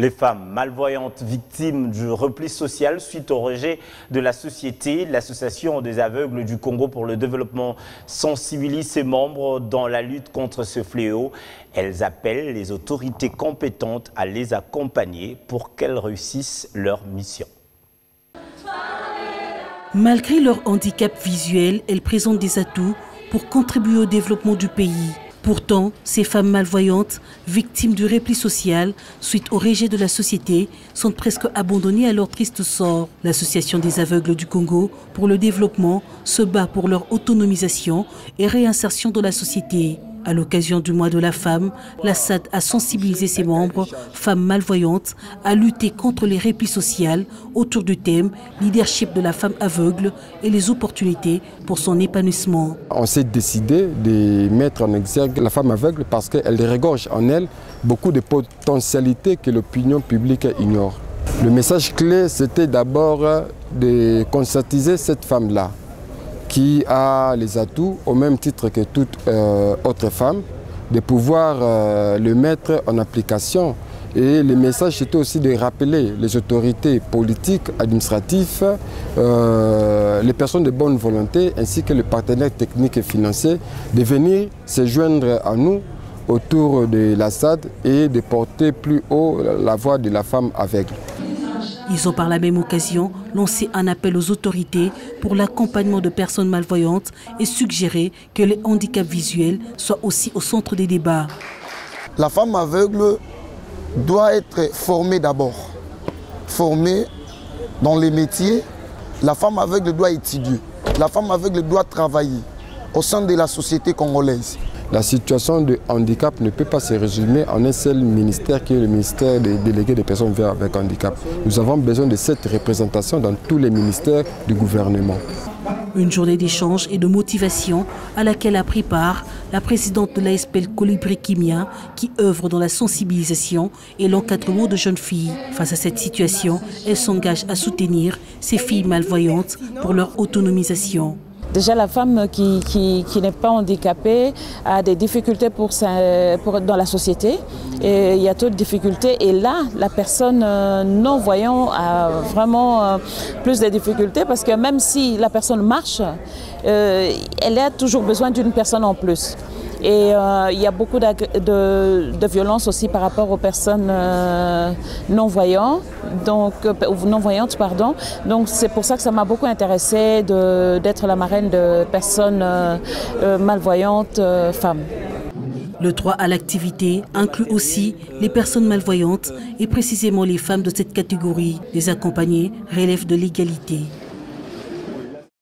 Les femmes malvoyantes victimes du repli social suite au rejet de la société, l'Association des aveugles du Congo pour le développement sensibilise ses membres dans la lutte contre ce fléau. Elles appellent les autorités compétentes à les accompagner pour qu'elles réussissent leur mission. Malgré leur handicap visuel, elles présentent des atouts pour contribuer au développement du pays. Pourtant, ces femmes malvoyantes, victimes du repli social, suite au rejet de la société, sont presque abandonnées à leur triste sort. L'Association des aveugles du Congo pour le développement se bat pour leur autonomisation et réinsertion dans la société. À l'occasion du mois de la femme, la SAD a sensibilisé ses membres, femmes malvoyantes, à lutter contre les replis sociaux autour du thème « Leadership de la femme aveugle et les opportunités pour son épanouissement ». On s'est décidé de mettre en exergue la femme aveugle parce qu'elle regorge en elle beaucoup de potentialités que l'opinion publique ignore. Le message clé, c'était d'abord de conscientiser cette femme-là, qui a les atouts, au même titre que toute autre femme, de pouvoir le mettre en application. Et le message, c'était aussi de rappeler les autorités politiques, administratives, les personnes de bonne volonté, ainsi que les partenaires techniques et financiers, de venir se joindre à nous autour de la SAD et de porter plus haut la voix de la femme aveugle. Ils ont par la même occasion lancé un appel aux autorités pour l'accompagnement de personnes malvoyantes et suggéré que les handicaps visuels soient aussi au centre des débats. La femme aveugle doit être formée d'abord, formée dans les métiers. La femme aveugle doit étudier, la femme aveugle doit travailler au sein de la société congolaise. La situation de handicap ne peut pas se résumer en un seul ministère qui est le ministère des délégués des personnes avec handicap. Nous avons besoin de cette représentation dans tous les ministères du gouvernement. Une journée d'échange et de motivation à laquelle a pris part la présidente de l'ASPEL Colibri Kimia qui œuvre dans la sensibilisation et l'encadrement de jeunes filles. Face à cette situation, elle s'engage à soutenir ces filles malvoyantes pour leur autonomisation. Déjà, la femme qui n'est pas handicapée a des difficultés dans la société. Et il y a toutes difficultés. Et là, la personne non-voyant a vraiment plus de difficultés parce que même si la personne marche, elle a toujours besoin d'une personne en plus. Et il y a beaucoup de violence aussi par rapport aux personnes non-voyantes. Donc c'est pour ça que ça m'a beaucoup intéressée d'être la marraine de personnes malvoyantes femmes. Le droit à l'activité inclut aussi les personnes malvoyantes et précisément les femmes de cette catégorie. Les accompagner relève de l'égalité.